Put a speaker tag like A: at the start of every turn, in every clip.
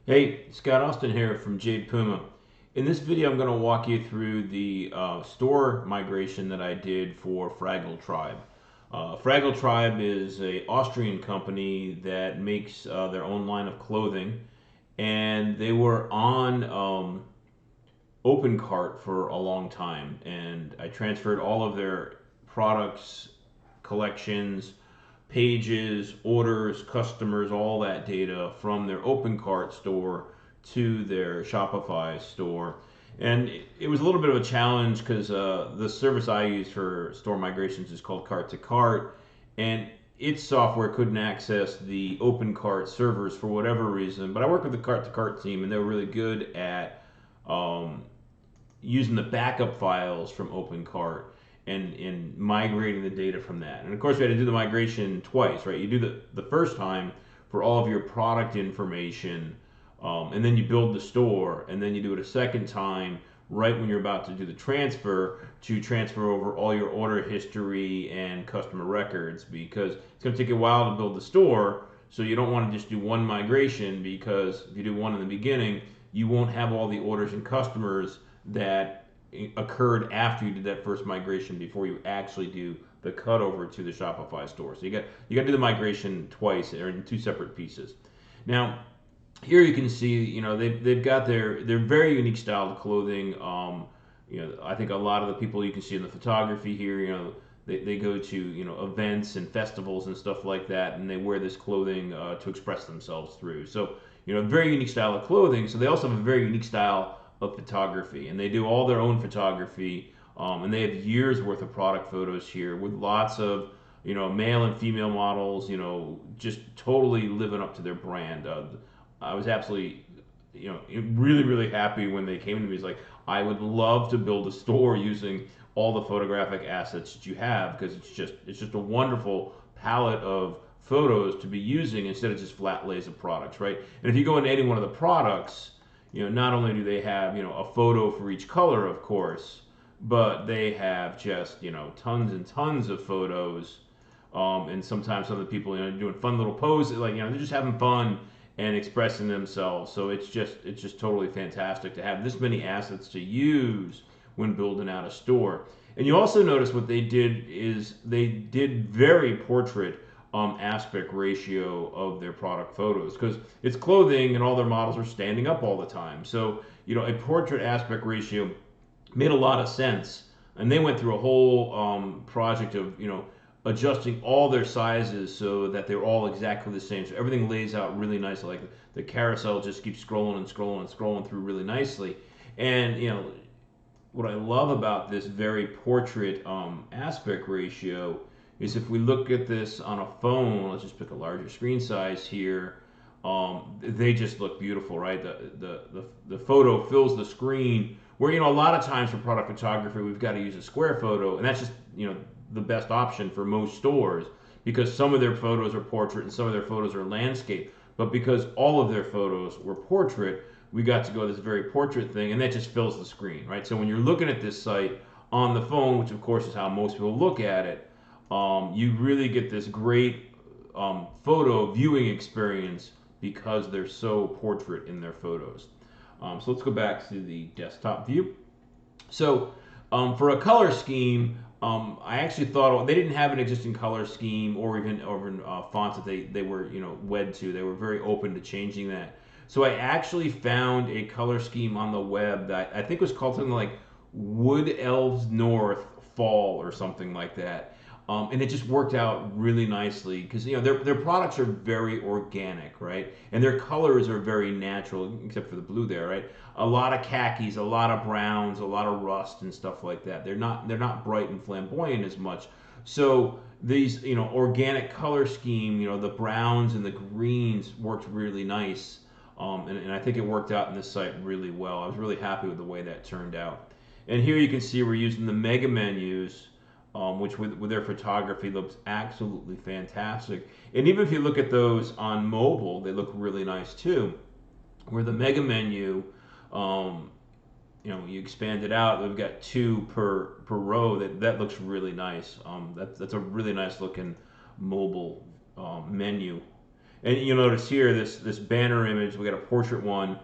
A: Hey, Scott Austin here from Jade Puma. In this video, I'm going to walk you through the store migration that I did for FraggleTribe. FraggleTribe is a Austrian company that makes their own line of clothing, and they were on OpenCart for a long time, and I transferred all of their products, collections, pages, orders, customers, all that data from their OpenCart store to their Shopify store. And it was a little bit of a challenge because the service I use for store migrations is called Cart to Cart, and its software couldn't access the OpenCart servers for whatever reason. But I worked with the Cart to Cart team, and they were really good at um, using the backup files from OpenCart and migrating the data from that. And of course, we had to do the migration twice, right? You do the first time for all of your product information, and then you build the store, and then you do it a second time right when you're about to do the transfer to transfer over all your order history and customer records because it's going to take you a while to build the store. So you don't want to just do one migration because if you do one in the beginning, you won't have all the orders and customers that occurred after you did that first migration before you actually do the cutover to the Shopify store. So you got to do the migration twice or in two separate pieces. Now, here you can see, they've got their very unique style of clothing. I think a lot of the people you can see in the photography here, they go to events and festivals and stuff like that, and they wear this clothing to express themselves through. So very unique style of clothing. So they also have a very unique style of photography, and they do all their own photography. And they have years worth of product photos here with lots of male and female models. Just totally living up to their brand. I was absolutely, really, really happy when they came to me. It's like, I would love to build a store using all the photographic assets that you have because it's just a wonderful palette of photos to be using instead of just flat lays of products, right? And if you go into any one of the products, not only do they have, a photo for each color, of course, but they have just, tons and tons of photos. And sometimes some of the people, doing fun little poses, like, they're just having fun and expressing themselves. So it's just totally fantastic to have this many assets to use when building out a store. And you also notice what they did is they did very portrait aspect ratio of their product photos because it's clothing and all their models are standing up all the time. So a portrait aspect ratio made a lot of sense. And they went through a whole project of adjusting all their sizes so that they're all exactly the same. So everything lays out really nicely. Like the carousel just keeps scrolling and scrolling and scrolling through really nicely. And what I love about this very portrait aspect ratio is if we look at this on a phone, let's just pick a larger screen size here. They just look beautiful, right? The photo fills the screen. Where a lot of times for product photography, we've got to use a square photo, and that's just the best option for most stores because some of their photos are portrait and some of their photos are landscape. But because all of their photos were portrait, we got to go this very portrait thing, and that just fills the screen, right? So when you're looking at this site on the phone, which of course is how most people look at it, you really get this great photo viewing experience because they're so portrait in their photos. So let's go back to the desktop view. So for a color scheme, I actually thought they didn't have an existing color scheme or even fonts that they were wed to. They were very open to changing that. So I actually found a color scheme on the web that I think was called something like Wood Elves North Fall or something like that. And it just worked out really nicely because their products are very organic, right? And their colors are very natural, except for the blue there, right? A lot of khakis, a lot of browns, a lot of rust and stuff like that. They're not bright and flamboyant as much. So these organic color scheme, the browns and the greens worked really nice. And I think it worked out in this site really well. I was really happy with the way that turned out. And here you can see we're using the mega menus, which with their photography looks absolutely fantastic. And even if you look at those on mobile, they look really nice too. Where the mega menu, um, you expand it out, we've got two per row. That looks really nice. That's a really nice looking mobile menu. And you'll notice here this banner image. We got a portrait one.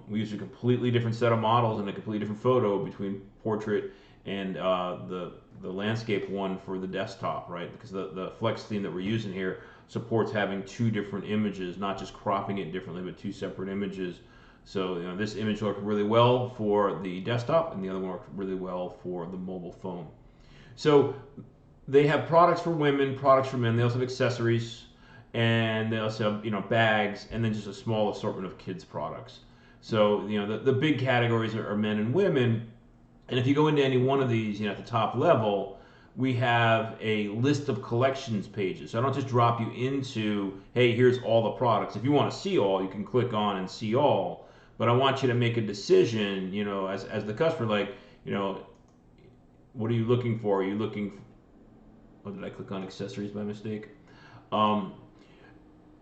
A: We use a completely different set of models and a completely different photo between portrait and the landscape one for the desktop, right? Because the Flex theme that we're using here supports having two different images, not just cropping it differently, but two separate images. So this image worked really well for the desktop, and the other one worked really well for the mobile phone. So they have products for women, products for men. They also have accessories, and they also have bags, and then just a small assortment of kids products. So the big categories are men and women. And if you go into any one of these, at the top level, we have a list of collections pages. So I don't just drop you into, hey, here's all the products. If you want to see all, you can click on and see all. But I want you to make a decision, as the customer, like, what are you looking for? Are you looking for, oh, did I click on accessories by mistake? Um,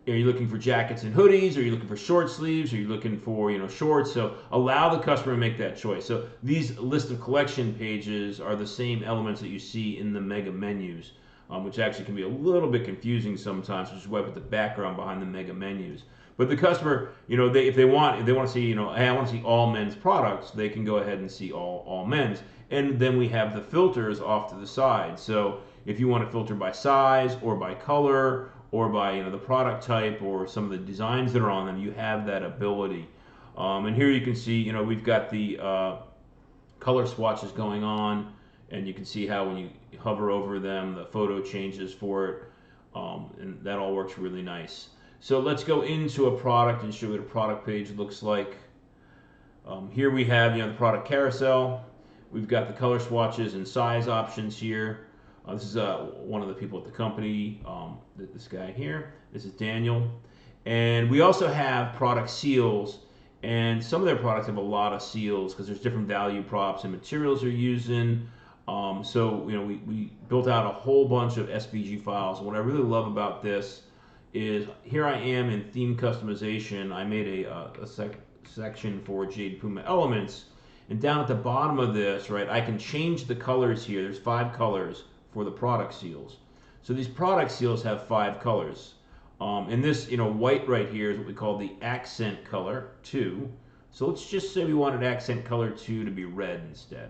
A: are you looking for jackets and hoodies? Are you looking for short sleeves? Are you looking for shorts? So allow the customer to make that choice. So these list of collection pages are the same elements that you see in the mega menus, which actually can be a little bit confusing sometimes, which is why I put the background behind the mega menus. But the customer, if they want to see, hey, I want to see all men's products, they can go ahead and see all men's. And then we have the filters off to the side. So if you want to filter by size or by color or by the product type or some of the designs that are on them, you have that ability. And here you can see, we've got the color swatches going on, and you can see how when you hover over them, the photo changes for it, and that all works really nice. So let's go into a product and show you what a product page looks like. Here we have the product carousel. We've got the color swatches and size options here. This is one of the people at the company, this guy here. This is Daniel. And we also have product seals, and some of their products have a lot of seals because there's different value props and materials they're using. So we built out a whole bunch of SVG files. And what I really love about this is here I am in theme customization. I made a section for Jade Puma Elements. And down at the bottom of this, right, I can change the colors here. There's 5 colors for the product seals. So these product seals have 5 colors. And this, white right here is what we call the accent color 2. So let's just say we wanted accent color 2 to be red instead.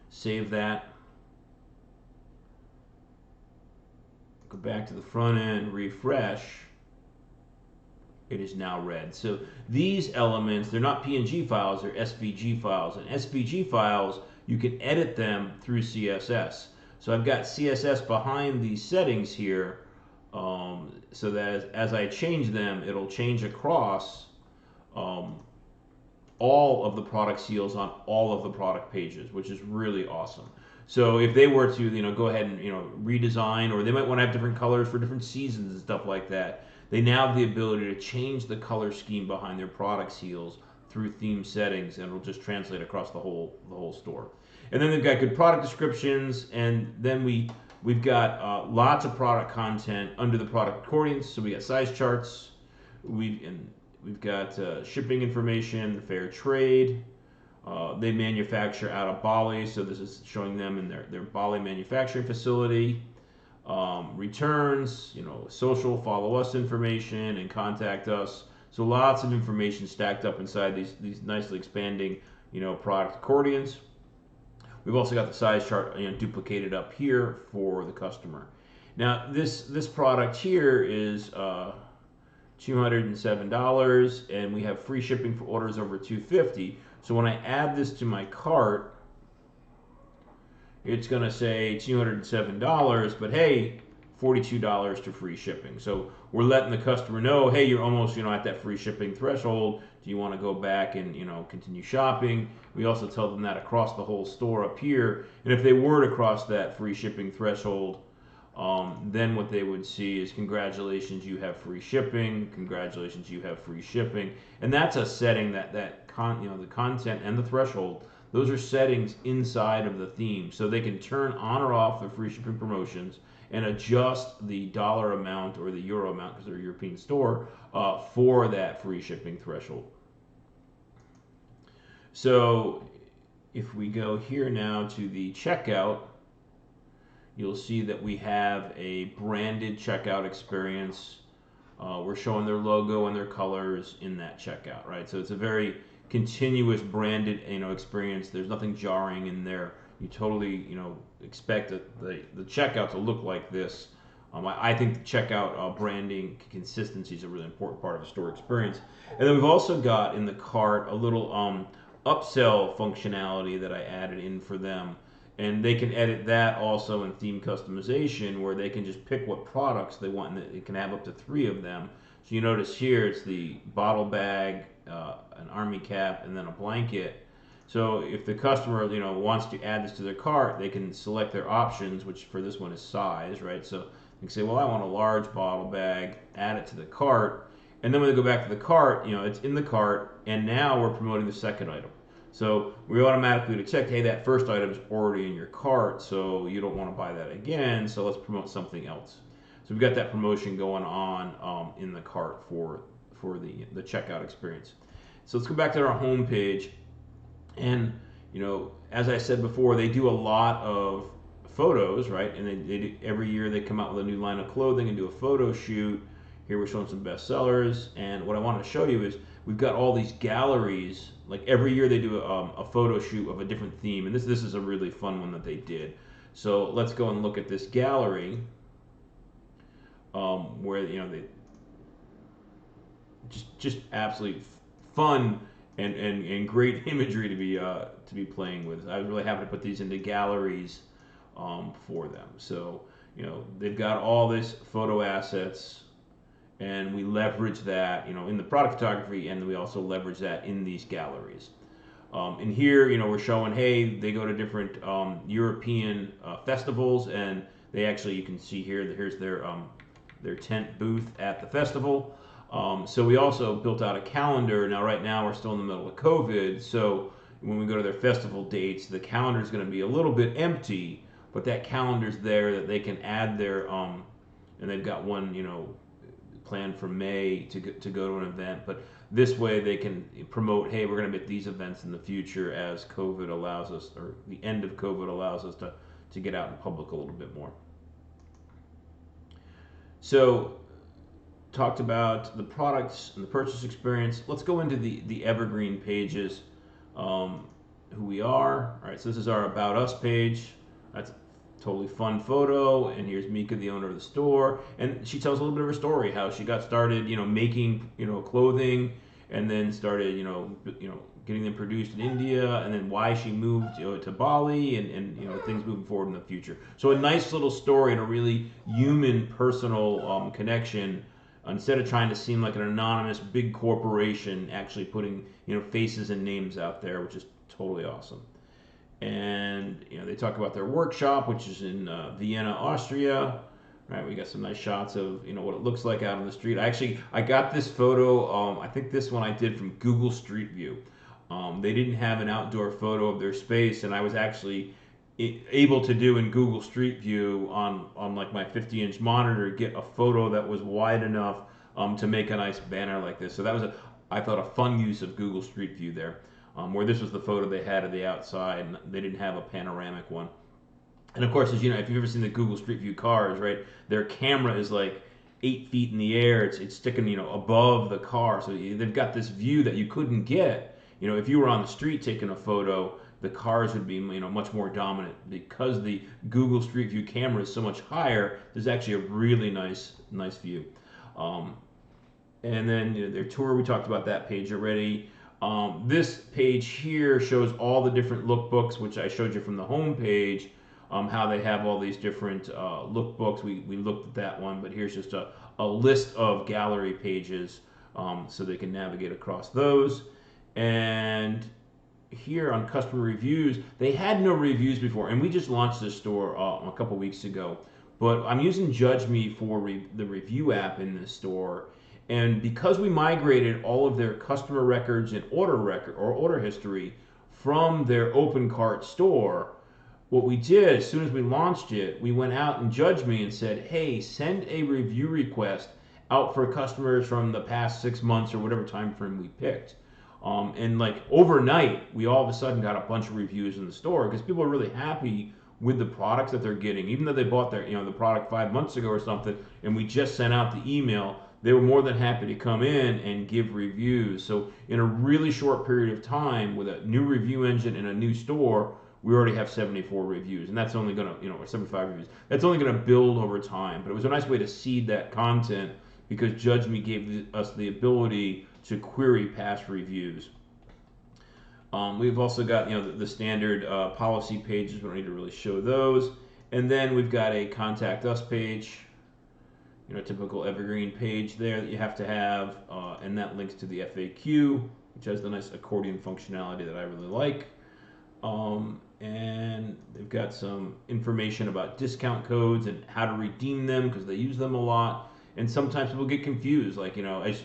A: Save that. Go back to the front end, refresh. It is now red. So these elements, they're not PNG files, they're SVG files. And SVG files, you can edit them through CSS. So I've got CSS behind these settings here, so that as I change them, it'll change across all of the product seals on all of the product pages, which is really awesome. So if they were to go ahead and redesign, or they might want to have different colors for different seasons and stuff like that, they now have the ability to change the color scheme behind their product seals through theme settings, and it'll just translate across the whole store. And then they've got good product descriptions, and then we've got lots of product content under the product accordions. So we got size charts, we've got shipping information, the fair trade. They manufacture out of Bali, so this is showing them in their Bali manufacturing facility. Returns, social follow us information, and contact us. So lots of information stacked up inside these nicely expanding product accordions. We've also got the size chart duplicated up here for the customer. Now this product here is $207, and we have free shipping for orders over $250. So when I add this to my cart, it's going to say $207, but hey, $42 to free shipping. So we're letting the customer know, hey, you're almost at that free shipping threshold. Do you want to go back and continue shopping? We also tell them that across the whole store up here. And if they were to cross that free shipping threshold, then what they would see is congratulations, you have free shipping. Congratulations, you have free shipping. And that's a setting the content and the threshold. Those are settings inside of the theme, so they can turn on or off the free shipping promotions and adjust the dollar amount or the euro amount, because they're a European store, for that free shipping threshold. So if we go here now to the checkout, you'll see that we have a branded checkout experience. We're showing their logo and their colors in that checkout, right? So it's a very continuous branded, experience. There's nothing jarring in there. You totally, expect the checkout to look like this. I think the checkout branding consistency is a really important part of the store experience. And then we've also got in the cart a little upsell functionality that I added in for them. And they can edit that also in theme customization, where they can just pick what products they want, and it can have up to 3 of them. So you notice here it's the bottle bag, an army cap, and then a blanket. So if the customer, wants to add this to their cart, they can select their options, which for this one is size, right? So you can say, well, I want a large bottle bag, add it to the cart, and then when they go back to the cart, it's in the cart, and now we're promoting the second item. So we automatically detect, hey, that first item is already in your cart, so you don't want to buy that again, so let's promote something else. So we've got that promotion going on in the cart for the checkout experience. So let's go back to our home page. And, as I said before, they do a lot of photos, right? And they do, every year they come out with a new line of clothing and do a photo shoot. Here we're showing some bestsellers. And what I wanted to show you is we've got all these galleries. Like every year they do a photo shoot of a different theme. And this is a really fun one that they did. So let's go and look at this gallery where, they just absolutely fun and great imagery to be playing with. I was really happy to put these into galleries for them. So they've got all this photo assets, and we leverage that in the product photography, and we also leverage that in these galleries. And here we're showing, hey, they go to different European festivals, and they actually, you can see here that here's their tent booth at the festival. So we also built out a calendar. Now, right now, we're still in the middle of COVID. So when we go to their festival dates, the calendar is going to be a little bit empty, but that calendar's there that they can add their, and they've got one, planned for May to go to an event. But this way they can promote, hey, we're going to be at these events in the future as COVID allows us, or the end of COVID allows us to get out in public a little bit more. So, talked about the products and the purchase experience. Let's go into the evergreen pages, who we are. All right, so this is our About Us page. That's a totally fun photo, and here's Mika, the owner of the store, and she tells a little bit of her story, how she got started, making, clothing, and then started, getting them produced in India, and then why she moved to Bali, and things moving forward in the future. So a nice little story and a really human, personal connection. Instead of trying to seem like an anonymous big corporation, actually putting faces and names out there, which is totally awesome. And they talk about their workshop, which is in Vienna, Austria. Right, we got some nice shots of what it looks like out on the street. I got this photo. I think this one I did from Google Street View. They didn't have an outdoor photo of their space, and I was actually able to do in Google Street View on like my 50-inch monitor, get a photo that was wide enough to make a nice banner like this. So that was I thought a fun use of Google Street View there, where this was the photo they had of the outside, and they didn't have a panoramic one. And of course, as you know, if you've ever seen the Google Street View cars, right, their camera is like 8 feet in the air. It's sticking above the car, so they've got this view that you couldn't get. If you were on the street taking a photo, the cars would be much more dominant. Because the Google Street View camera is so much higher, there's actually a really nice view. And then their tour, we talked about that page already. This page here shows all the different lookbooks, which I showed you from the home page, how they have all these different lookbooks. We looked at that one, but here's just a list of gallery pages so they can navigate across those. And here on customer reviews, they had no reviews before, and we just launched this store a couple weeks ago. But I'm using Judge Me for the review app in this store, and because we migrated all of their customer records and order history from their open cart store, what we did as soon as we launched it, we went out and Judge Me and said, hey, send a review request out for customers from the past 6 months or whatever time frame we picked. And like overnight, we all of a sudden got a bunch of reviews in the store because people are really happy with the products that they're getting, even though they bought their, the product 5 months ago or something, and we just sent out the email, they were more than happy to come in and give reviews. So in a really short period of time, with a new review engine and a new store, we already have 74 reviews, and that's only going to, or 75 reviews. That's only going to build over time. But it was a nice way to seed that content because JudgeMe gave us the ability to query past reviews. We've also got the standard policy pages. We don't need to really show those. And then we've got a contact us page, typical evergreen page there that you have to have, and that links to the FAQ, which has the nice accordion functionality that I really like. And they've got some information about discount codes and how to redeem them because they use them a lot. And sometimes people get confused, like, as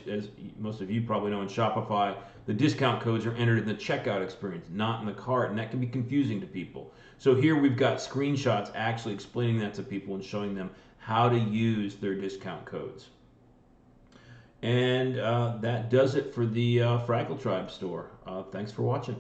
A: most of you probably know, in Shopify, the discount codes are entered in the checkout experience, not in the cart, and that can be confusing to people. So here we've got screenshots actually explaining that to people and showing them how to use their discount codes. And that does it for the FraggleTribe store. Thanks for watching.